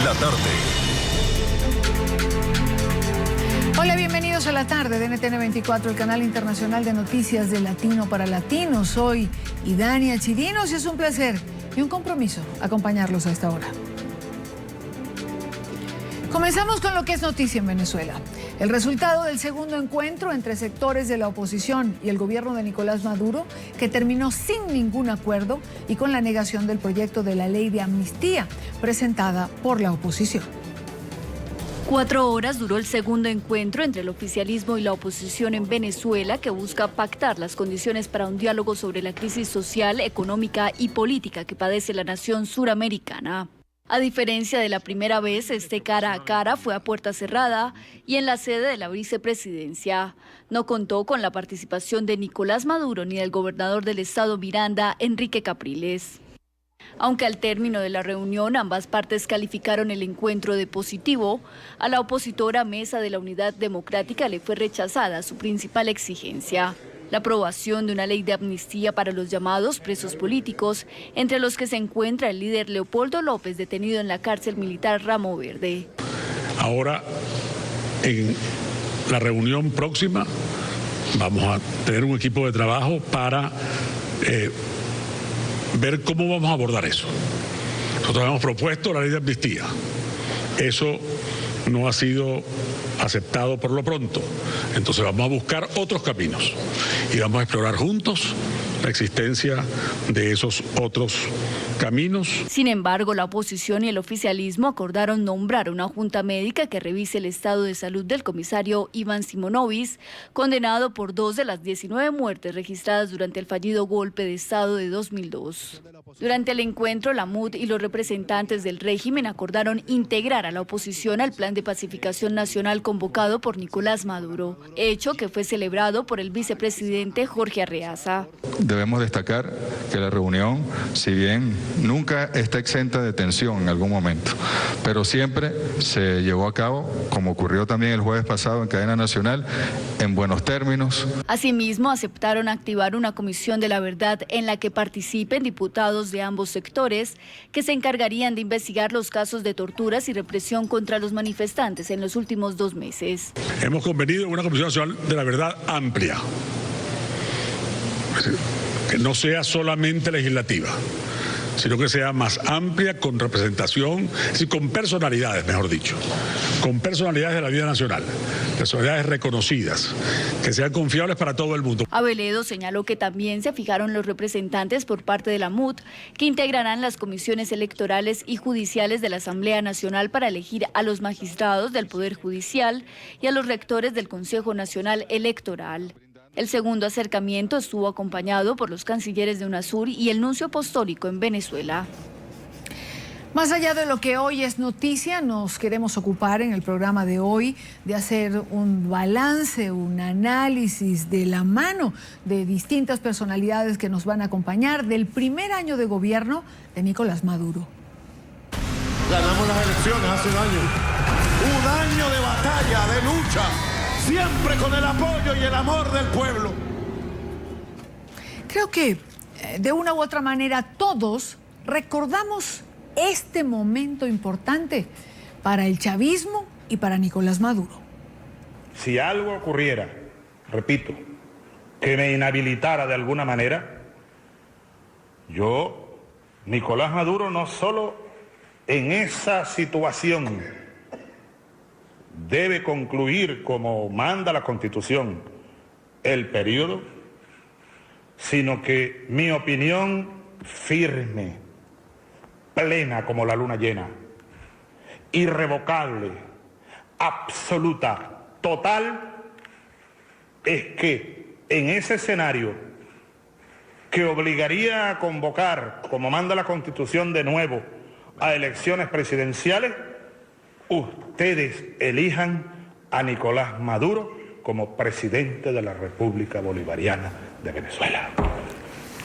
la tarde. Hola, bienvenidos a la tarde de NTN 24, el canal internacional de noticias de Latino para Latinos. Soy Idania Chirinos y es un placer y un compromiso acompañarlos a esta hora. Comenzamos con lo que es noticia en Venezuela. El resultado del segundo encuentro entre sectores de la oposición y el gobierno de Nicolás Maduro, que terminó sin ningún acuerdo y con la negación del proyecto de la ley de amnistía presentada por la oposición. 4 horas duró el segundo encuentro entre el oficialismo y la oposición en Venezuela, que busca pactar las condiciones para un diálogo sobre la crisis social, económica y política que padece la nación suramericana. A diferencia de la primera vez, este cara a cara fue a puerta cerrada y en la sede de la vicepresidencia. No contó con la participación de Nicolás Maduro ni del gobernador del estado Miranda, Enrique Capriles. Aunque al término de la reunión ambas partes calificaron el encuentro de positivo, a la opositora Mesa de la Unidad Democrática le fue rechazada su principal exigencia: la aprobación de una ley de amnistía para los llamados presos políticos, entre los que se encuentra el líder Leopoldo López, detenido en la cárcel militar Ramo Verde. Ahora, en la reunión próxima, vamos a tener un equipo de trabajo para ver cómo vamos a abordar eso. Nosotros hemos propuesto la ley de amnistía. Eso no ha sido aceptado por lo pronto. Entonces vamos a buscar otros caminos y vamos a explorar juntos la existencia de esos otros caminos. Sin embargo, la oposición y el oficialismo acordaron nombrar una junta médica que revise el estado de salud del comisario Iván Simonovic, condenado por 2 de las 19 muertes registradas durante el fallido golpe de estado de 2002. Durante el encuentro, la MUD y los representantes del régimen acordaron integrar a la oposición al plan de pacificación nacional convocado por Nicolás Maduro, hecho que fue celebrado por el vicepresidente Jorge Arreaza. Debemos destacar que la reunión, si bien nunca está exenta de tensión en algún momento, pero siempre se llevó a cabo, como ocurrió también el jueves pasado en cadena nacional, en buenos términos. Asimismo, aceptaron activar una comisión de la verdad en la que participen diputados de ambos sectores, que se encargarían de investigar los casos de torturas y represión contra los manifestantes en los últimos 2 meses. Hemos convenido en una comisión nacional de la verdad amplia, que no sea solamente legislativa, sino que sea más amplia, con representación, con personalidades, mejor dicho, con personalidades de la vida nacional, personalidades reconocidas, que sean confiables para todo el mundo. Aveledo señaló que también se fijaron los representantes por parte de la MUD, que integrarán las comisiones electorales y judiciales de la Asamblea Nacional para elegir a los magistrados del Poder Judicial y a los rectores del Consejo Nacional Electoral. El segundo acercamiento estuvo acompañado por los cancilleres de UNASUR y el nuncio apostólico en Venezuela. Más allá de lo que hoy es noticia, nos queremos ocupar en el programa de hoy de hacer un balance, un análisis de la mano de distintas personalidades que nos van a acompañar del primer año de gobierno de Nicolás Maduro. Ganamos las elecciones hace un año de batalla, de lucha, siempre con el apoyo y el amor del pueblo. Creo que de una u otra manera todos recordamos este momento importante para el chavismo y para Nicolás Maduro. Si algo ocurriera, repito, que me inhabilitara de alguna manera, yo, Nicolás Maduro, no solo en esa situación debe concluir, como manda la Constitución, el periodo, sino que mi opinión firme, plena como la luna llena, irrevocable, absoluta, total, es que en ese escenario que obligaría a convocar, como manda la Constitución de nuevo, a elecciones presidenciales, ustedes elijan a Nicolás Maduro como presidente de la República Bolivariana de Venezuela.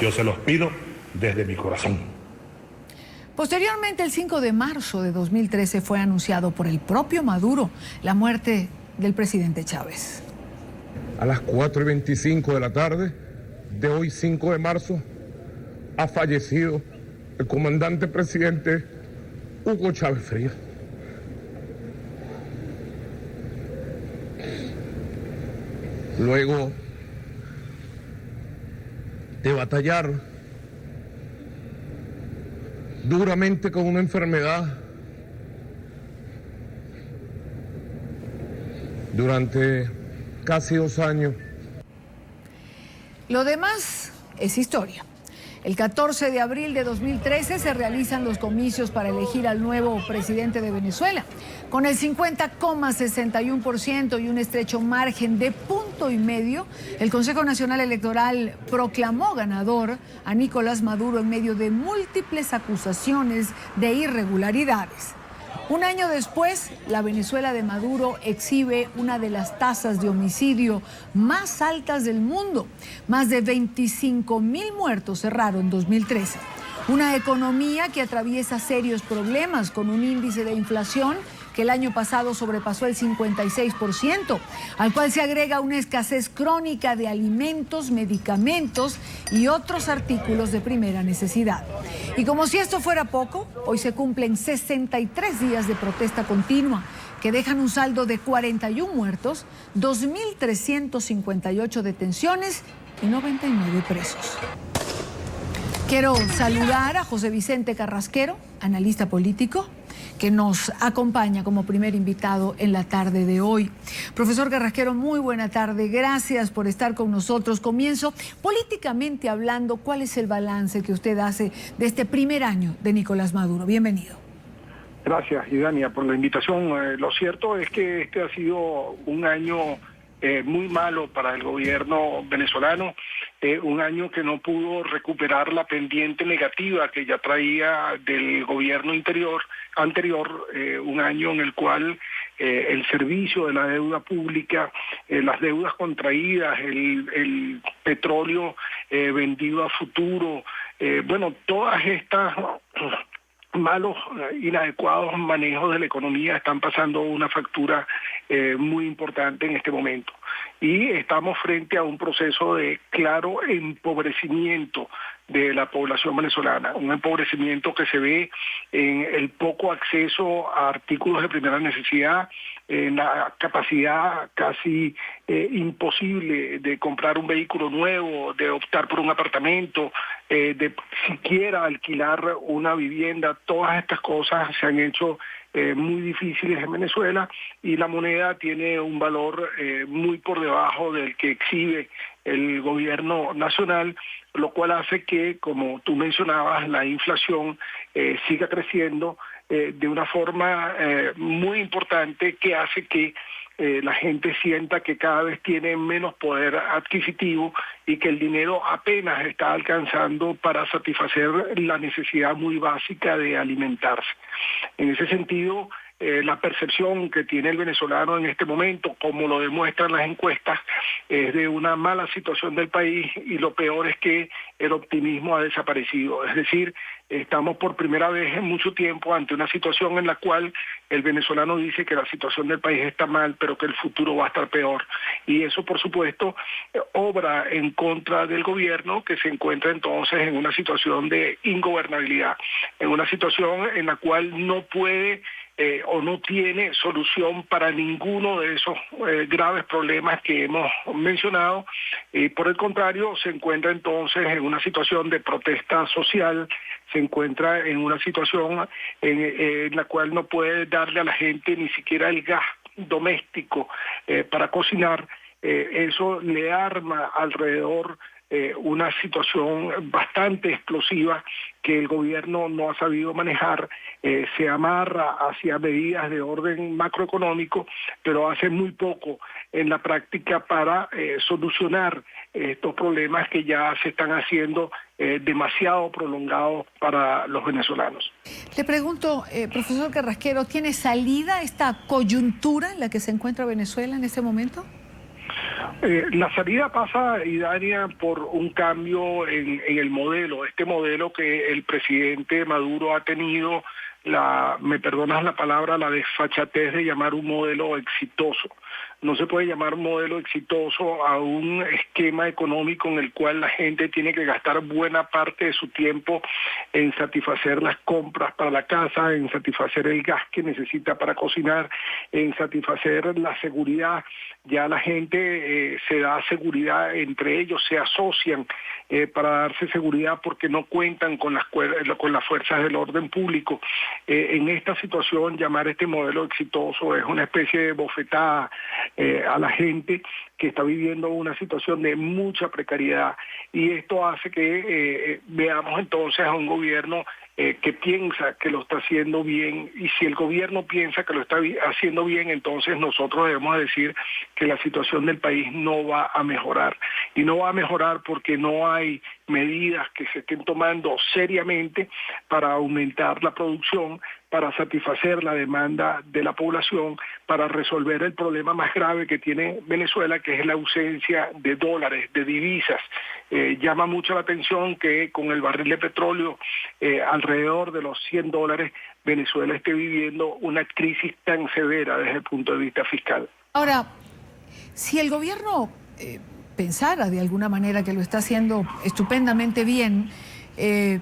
Yo se los pido desde mi corazón. Posteriormente, el 5 de marzo de 2013 fue anunciado por el propio Maduro la muerte del presidente Chávez. A las 4:25 de la tarde de hoy, 5 de marzo, ha fallecido el comandante presidente Hugo Chávez Frías. luego de batallar duramente con una enfermedad durante casi 2 años. Lo demás es historia. El 14 de abril de 2013 se realizan los comicios para elegir al nuevo presidente de Venezuela. Con el 50,61% y un estrecho margen de 1,5 puntos, el Consejo Nacional Electoral proclamó ganador a Nicolás Maduro en medio de múltiples acusaciones de irregularidades. Un año después, la Venezuela de Maduro exhibe una de las tasas de homicidio más altas del mundo. Más de 25,000 muertos cerraron 2013. Una economía que atraviesa serios problemas con un índice de inflación que el año pasado sobrepasó el 56%, al cual se agrega una escasez crónica de alimentos, medicamentos y otros artículos de primera necesidad. Y como si esto fuera poco, hoy se cumplen 63 días de protesta continua que dejan un saldo de 41 muertos, 2.358 detenciones y 99 presos. Quiero saludar a José Vicente Carrasquero, analista político, que nos acompaña como primer invitado en la tarde de hoy. Profesor Carrasquero, muy buena tarde. Gracias por estar con nosotros. Comienzo políticamente hablando. ¿Cuál es el balance que usted hace de este primer año de Nicolás Maduro? Bienvenido. Gracias, Idania, por la invitación. Lo cierto es que este ha sido un año muy malo para el gobierno venezolano, un año que no pudo recuperar la pendiente negativa que ya traía del gobierno anterior, un año en el cual el servicio de la deuda pública, las deudas contraídas, el petróleo vendido a futuro, todas estas malos, inadecuados manejos de la economía están pasando una factura muy importante en este momento. Y estamos frente a un proceso de claro empobrecimiento de la población venezolana, un empobrecimiento que se ve en el poco acceso a artículos de primera necesidad, en la capacidad casi imposible de comprar un vehículo nuevo, de optar por un apartamento, de siquiera alquilar una vivienda. Todas estas cosas se han hecho muy difíciles en Venezuela y la moneda tiene un valor muy por debajo del que exhibe el gobierno nacional, lo cual hace que, como tú mencionabas, la inflación siga creciendo de una forma muy importante, que hace que la gente sienta que cada vez tiene menos poder adquisitivo y que el dinero apenas está alcanzando para satisfacer la necesidad muy básica de alimentarse. En ese sentido, la percepción que tiene el venezolano en este momento, como lo demuestran las encuestas, es de una mala situación del país, y lo peor es que el optimismo ha desaparecido. Es decir, estamos por primera vez en mucho tiempo ante una situación en la cual el venezolano dice que la situación del país está mal, pero que el futuro va a estar peor. Y eso, por supuesto, obra en contra del gobierno, que se encuentra entonces en una situación de ingobernabilidad, en una situación en la cual no puede o no tiene solución para ninguno de esos graves problemas que hemos mencionado. Por el contrario, se encuentra entonces en una situación de protesta social, se encuentra en una situación en la cual no puede darle a la gente ni siquiera el gas doméstico para cocinar. Eso le arma alrededor una situación bastante explosiva que el gobierno no ha sabido manejar. Se amarra hacia medidas de orden macroeconómico, pero hace muy poco en la práctica para solucionar estos problemas que ya se están haciendo demasiado prolongados para los venezolanos. Le pregunto, profesor Carrasquero, ¿tiene salida esta coyuntura en la que se encuentra Venezuela en este momento? La salida pasa, Idania, por un cambio en el modelo, este modelo que el presidente Maduro ha tenido me perdonas la palabra, la desfachatez de llamar un modelo exitoso. No se puede llamar modelo exitoso a un esquema económico en el cual la gente tiene que gastar buena parte de su tiempo en satisfacer las compras para la casa, en satisfacer el gas que necesita para cocinar, en satisfacer la seguridad. Ya la gente se da seguridad entre ellos, se asocian para darse seguridad porque no cuentan con las fuerzas del orden público. En esta situación, llamar este modelo exitoso es una especie de bofetada a la gente que está viviendo una situación de mucha precariedad, y esto hace que veamos entonces a un gobierno que piensa que lo está haciendo bien, y si el gobierno piensa que lo está haciendo bien, entonces nosotros debemos decir que la situación del país no va a mejorar, y no va a mejorar porque no hay medidas que se estén tomando seriamente para aumentar la producción, para satisfacer la demanda de la población, para resolver el problema más grave que tiene Venezuela, que es la ausencia de dólares, de divisas. Llama mucho la atención que con el barril de petróleo alrededor de los $100, Venezuela esté viviendo una crisis tan severa desde el punto de vista fiscal. Ahora, si el gobierno pensara de alguna manera que lo está haciendo estupendamente bien, ¿qué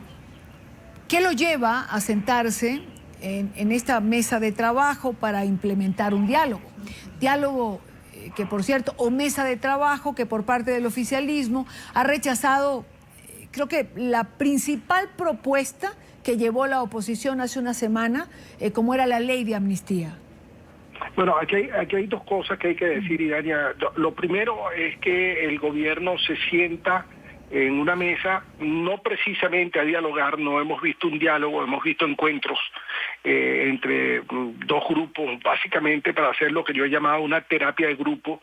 lo lleva a sentarse en esta mesa de trabajo para implementar un diálogo? Diálogo que, por cierto, o mesa de trabajo que por parte del oficialismo ha rechazado, creo que la principal propuesta que llevó la oposición hace una semana, como era la ley de amnistía. Bueno, aquí hay dos cosas que hay que decir, Idania. Lo primero es que el gobierno se sienta en una mesa, no precisamente a dialogar, no hemos visto un diálogo, hemos visto encuentros entre dos grupos, básicamente para hacer lo que yo he llamado una terapia de grupo.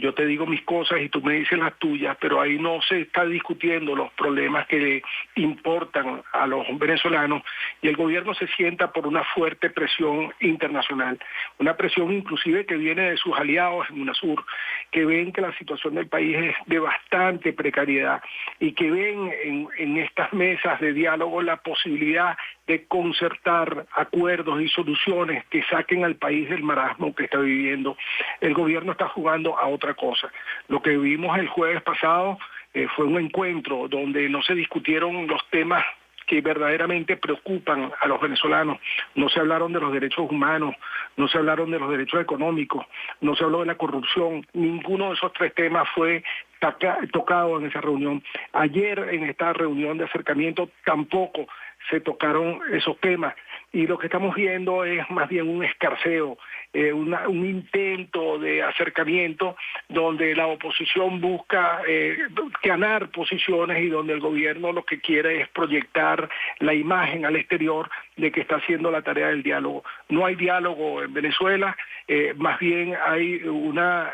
Yo te digo mis cosas y tú me dices las tuyas, pero ahí no se está discutiendo los problemas que le importan a los venezolanos, y el gobierno se sienta por una fuerte presión internacional, una presión inclusive que viene de sus aliados en UNASUR, que ven que la situación del país es de bastante precariedad y que ven en estas mesas de diálogo la posibilidad de concertar acuerdos y soluciones que saquen al país del marasmo que está viviendo. El gobierno está jugando a otra cosa. Lo que vimos el jueves pasado fue un encuentro donde no se discutieron los temas que verdaderamente preocupan a los venezolanos. No se hablaron de los derechos humanos, no se hablaron de los derechos económicos, no se habló de la corrupción. Ninguno de esos tres temas fue tocado en esa reunión. Ayer en esta reunión de acercamiento tampoco se tocaron esos temas, y lo que estamos viendo es más bien un escarceo, un intento de acercamiento donde la oposición busca ganar posiciones y donde el gobierno lo que quiere es proyectar la imagen al exterior de que está haciendo la tarea del diálogo. No hay diálogo en Venezuela, más bien hay una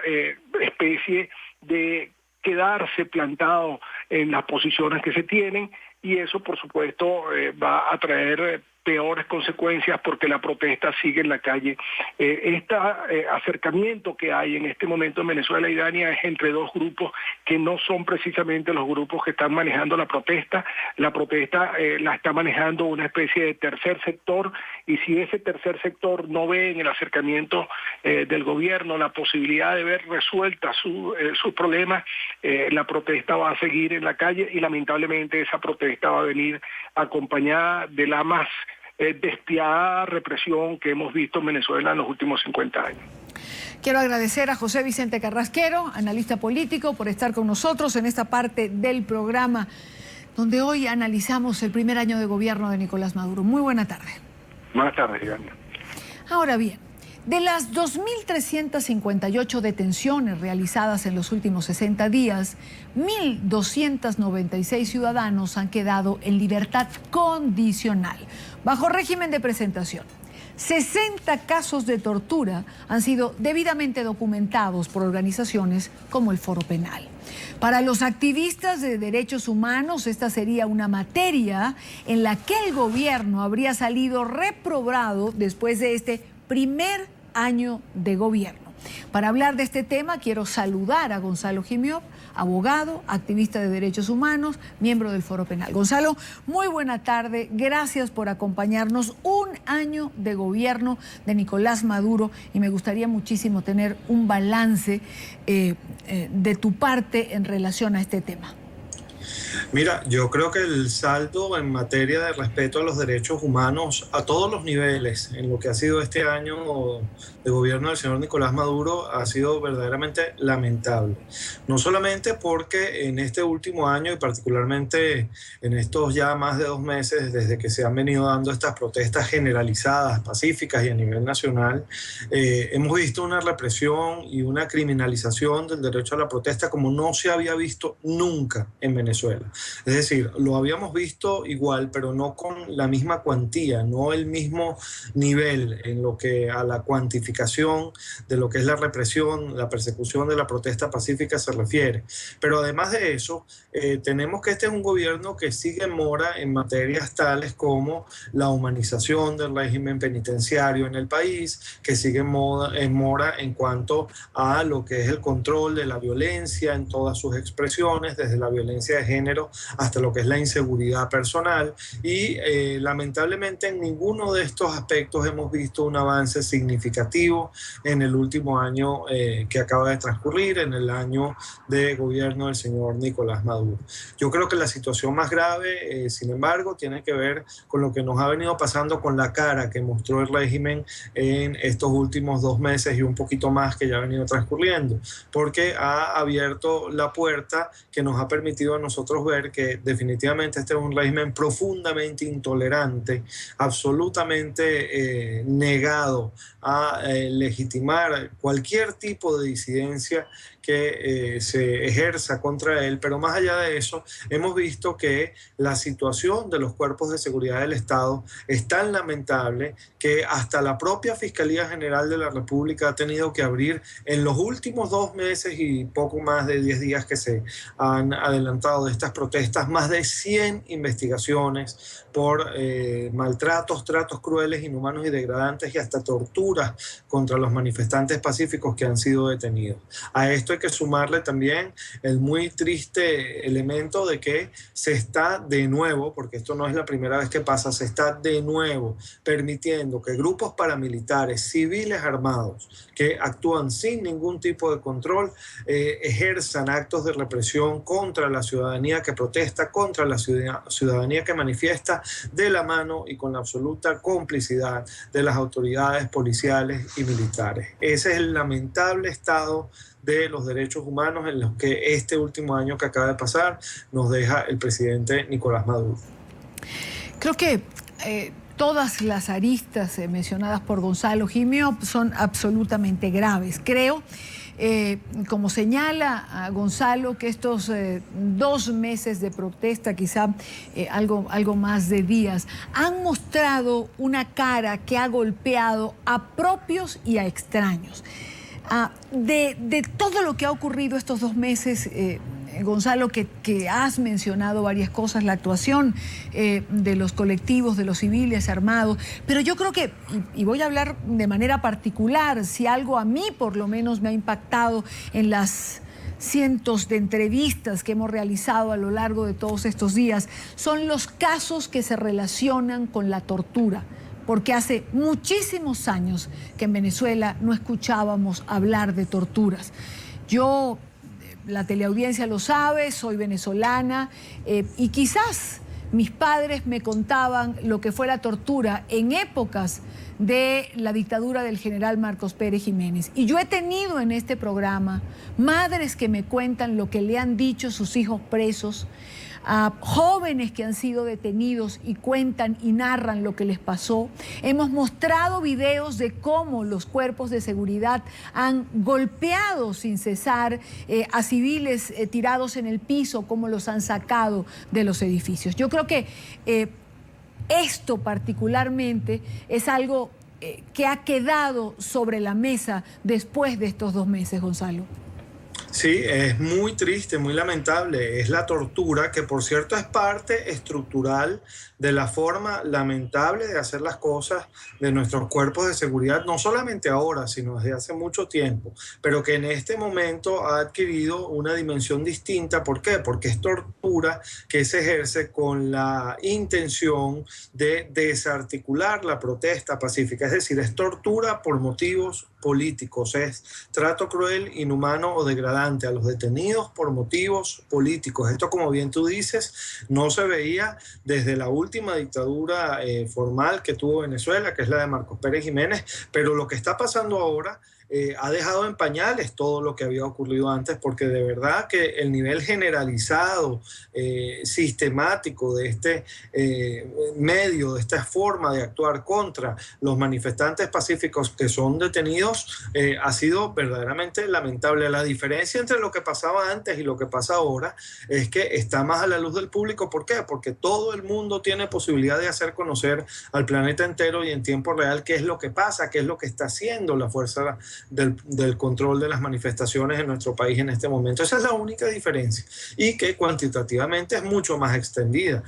especie de quedarse plantado en las posiciones que se tienen, y eso por supuesto va a traer peores consecuencias porque la protesta sigue en la calle. Este acercamiento que hay en este momento en Venezuela, Idania, es entre dos grupos que no son precisamente los grupos que están manejando la protesta. La protesta la está manejando una especie de tercer sector, y si ese tercer sector no ve en el acercamiento del gobierno la posibilidad de ver resueltas sus problemas, la protesta va a seguir en la calle, y lamentablemente esa protesta va a venir acompañada de la más despiadada represión que hemos visto en Venezuela en los últimos 50 años. Quiero agradecer a José Vicente Carrasquero, analista político, por estar con nosotros en esta parte del programa donde hoy analizamos el primer año de gobierno de Nicolás Maduro. Muy buena tarde. Buenas tardes, Ivania. Ahora bien, de las 2.358 detenciones realizadas en los últimos 60 días, 1.296 ciudadanos han quedado en libertad condicional, bajo régimen de presentación. 60 casos de tortura han sido debidamente documentados por organizaciones como el Foro Penal. Para los activistas de derechos humanos, esta sería una materia en la que el gobierno habría salido reprobado después de este primer año de gobierno. Para hablar de este tema quiero saludar a Gonzalo Gimió, abogado, activista de derechos humanos, miembro del Foro Penal. Gonzalo, muy buena tarde, gracias por acompañarnos. Un año de gobierno de Nicolás Maduro y me gustaría muchísimo tener un balance de tu parte en relación a este tema. Mira, yo creo que el saldo en materia de respeto a los derechos humanos a todos los niveles, en lo que ha sido este año de gobierno del señor Nicolás Maduro, ha sido verdaderamente lamentable. No solamente porque en este último año y particularmente en estos ya más de 2 meses desde que se han venido dando estas protestas generalizadas, pacíficas y a nivel nacional, hemos visto una represión y una criminalización del derecho a la protesta como no se había visto nunca en Venezuela. Es decir, lo habíamos visto igual, pero no con la misma cuantía, no el mismo nivel en lo que a la cuantificación de lo que es la represión, la persecución de la protesta pacífica se refiere. Pero además de eso, tenemos que este es un gobierno que sigue en mora en materias tales como la humanización del régimen penitenciario en el país, que sigue en mora en cuanto a lo que es el control de la violencia en todas sus expresiones, desde la violencia de género hasta lo que es la inseguridad personal y lamentablemente en ninguno de estos aspectos hemos visto un avance significativo en el último año que acaba de transcurrir, en el año de gobierno del señor Nicolás Maduro. Yo creo que la situación más grave, sin embargo, tiene que ver con lo que nos ha venido pasando con la cara que mostró el régimen en estos últimos 2 meses y un poquito más que ya ha venido transcurriendo, porque ha abierto la puerta que nos ha permitido a nosotros ver que definitivamente este es un régimen profundamente intolerante, absolutamente negado a legitimar cualquier tipo de disidencia que se ejerza contra él, pero más allá de eso, hemos visto que la situación de los cuerpos de seguridad del Estado es tan lamentable que hasta la propia Fiscalía General de la República ha tenido que abrir en los últimos 2 meses y poco más de 10 días que se han adelantado de estas protestas, más de 100 investigaciones por maltratos, tratos crueles, inhumanos y degradantes y hasta torturas contra los manifestantes pacíficos que han sido detenidos. A esto hay que sumarle también el muy triste elemento de que se está de nuevo, porque esto no es la primera vez que pasa, se está de nuevo permitiendo que grupos paramilitares, civiles armados, que actúan sin ningún tipo de control, ejerzan actos de represión contra la ciudadanía que protesta, contra la ciudadanía que manifiesta, de la mano y con la absoluta complicidad de las autoridades policiales y militares. Ese es el lamentable estado de los derechos humanos en los que este último año que acaba de pasar nos deja el presidente Nicolás Maduro. Creo que todas las aristas mencionadas por Gonzalo Gimió son absolutamente graves. Creo, como señala a Gonzalo, que estos 2 meses de protesta, quizá algo más de días, han mostrado una cara que ha golpeado a propios y a extraños. De todo lo que ha ocurrido estos 2 meses, Gonzalo, que has mencionado varias cosas, la actuación de los colectivos, de los civiles armados, pero yo creo que, y voy a hablar de manera particular, si algo a mí por lo menos me ha impactado en las cientos de entrevistas que hemos realizado a lo largo de todos estos días, son los casos que se relacionan con la tortura. Porque hace muchísimos años que en Venezuela no escuchábamos hablar de torturas. Yo, la teleaudiencia lo sabe, soy venezolana y quizás mis padres me contaban lo que fue la tortura en épocas de la dictadura del general Marcos Pérez Jiménez. Y yo he tenido en este programa madres que me cuentan lo que le han dicho sus hijos presos, a jóvenes que han sido detenidos y cuentan y narran lo que les pasó. Hemos mostrado videos de cómo los cuerpos de seguridad han golpeado sin cesar a civiles tirados en el piso, cómo los han sacado de los edificios. Yo creo que esto particularmente es algo que ha quedado sobre la mesa después de estos 2 meses, Gonzalo. Sí, es muy triste, muy lamentable. Es la tortura, que por cierto es parte estructural de la forma lamentable de hacer las cosas de nuestros cuerpos de seguridad, no solamente ahora, sino desde hace mucho tiempo, pero que en este momento ha adquirido una dimensión distinta. ¿Por qué? Porque es tortura que se ejerce con la intención de desarticular la protesta pacífica, es decir, es tortura por motivos políticos, es trato cruel, inhumano o degradante a los detenidos por motivos políticos. Esto, como bien tú dices, no se veía desde la última dictadura formal que tuvo Venezuela, que es la de Marcos Pérez Jiménez, pero lo que está pasando ahora ha dejado en pañales todo lo que había ocurrido antes, porque de verdad que el nivel generalizado, sistemático de este medio, de esta forma de actuar contra los manifestantes pacíficos que son detenidos, ha sido verdaderamente lamentable. La diferencia entre lo que pasaba antes y lo que pasa ahora es que está más a la luz del público. ¿Por qué? Porque todo el mundo tiene posibilidad de hacer conocer al planeta entero y en tiempo real qué es lo que pasa, qué es lo que está haciendo la fuerza del control de las manifestaciones en nuestro país en este momento. Esa es la única diferencia, y que cuantitativamente es mucho más extendida.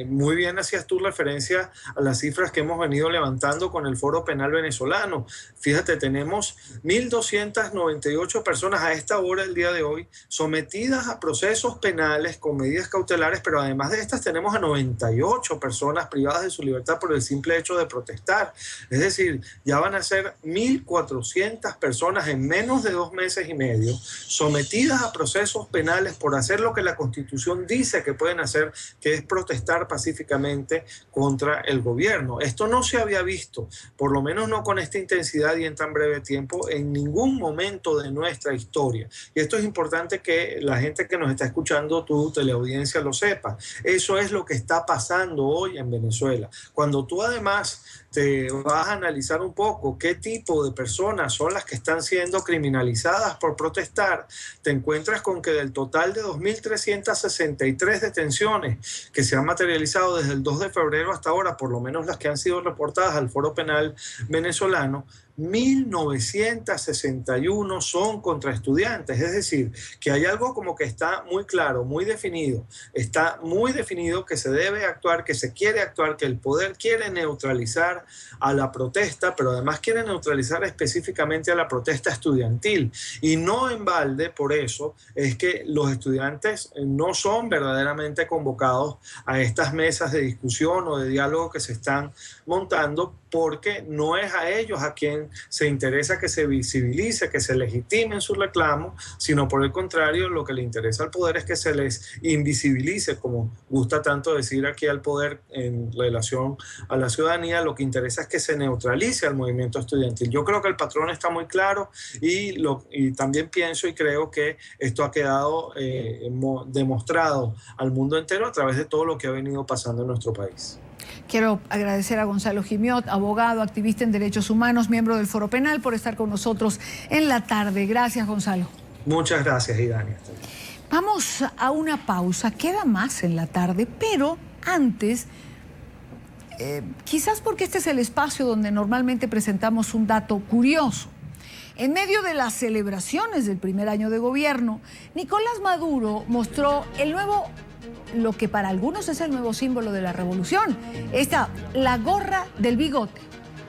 Muy bien hacías tú referencia a las cifras que hemos venido levantando con el Foro Penal venezolano. Fíjate, tenemos 1.298 personas a esta hora, el día de hoy, sometidas a procesos penales con medidas cautelares, pero además de estas tenemos a 98 personas privadas de su libertad por el simple hecho de protestar. Es decir, ya van a ser 1.400 personas en menos de 2 meses y medio sometidas a procesos penales por hacer lo que la Constitución dice que pueden hacer, que es protestar pacíficamente contra el gobierno. Esto no se había visto, por lo menos no con esta intensidad y en tan breve tiempo, en ningún momento de nuestra historia. Y esto es importante que la gente que nos está escuchando, tu teleaudiencia, lo sepa. Eso es lo que está pasando hoy en Venezuela. Cuando tú además te vas a analizar un poco qué tipo de personas son las que están siendo criminalizadas por protestar, te encuentras con que del total de 2.363 detenciones que se han materializado desde el 2 de febrero hasta ahora, por lo menos las que han sido reportadas al Foro Penal venezolano, 1.961 son contra estudiantes. Es decir, que hay algo como que está muy claro, muy definido. Está muy definido que se debe actuar, que se quiere actuar, que el poder quiere neutralizar a la protesta, pero además quiere neutralizar específicamente a la protesta estudiantil. Y no en balde, por eso, es que los estudiantes no son verdaderamente convocados a estas mesas de discusión o de diálogo que se están montando, porque no es a ellos a quien se interesa que se visibilice, que se legitimen sus reclamos, sino por el contrario, lo que le interesa al poder es que se les invisibilice, como gusta tanto decir aquí al poder en relación a la ciudadanía. Lo que interesa es que se neutralice al movimiento estudiantil. Yo creo que el patrón está muy claro, y también pienso y creo que esto ha quedado demostrado al mundo entero a través de todo lo que ha venido pasando en nuestro país. Quiero agradecer a Gonzalo Gimiot, abogado, activista en derechos humanos, miembro del Foro Penal, por estar con nosotros en la tarde. Gracias, Gonzalo. Muchas gracias, Idania. Vamos a una pausa. Queda más en la tarde, pero antes, quizás porque este es el espacio donde normalmente presentamos un dato curioso. En medio de las celebraciones del primer año de gobierno, Nicolás Maduro mostró lo que para algunos es el nuevo símbolo de la revolución. La gorra del bigote.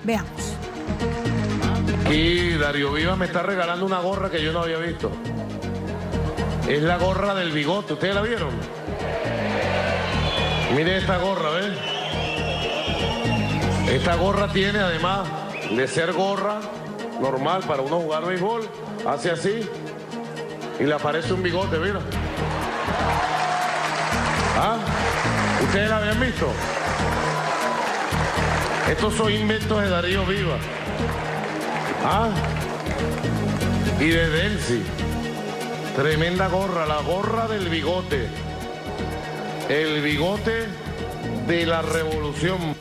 Veamos. Y Darío Vivas me está regalando una gorra que yo no había visto. Es la gorra del bigote. ¿Ustedes la vieron? Miren esta gorra, ¿ven? Esta gorra tiene, además de ser gorra normal para uno jugar béisbol, hace así y le aparece un bigote, mira. ¿Ah? ¿Ustedes la habían visto? Estos son inventos de Darío Vivas. ¿Ah? Y de Delcy. Tremenda gorra, la gorra del bigote. El bigote de la revolución.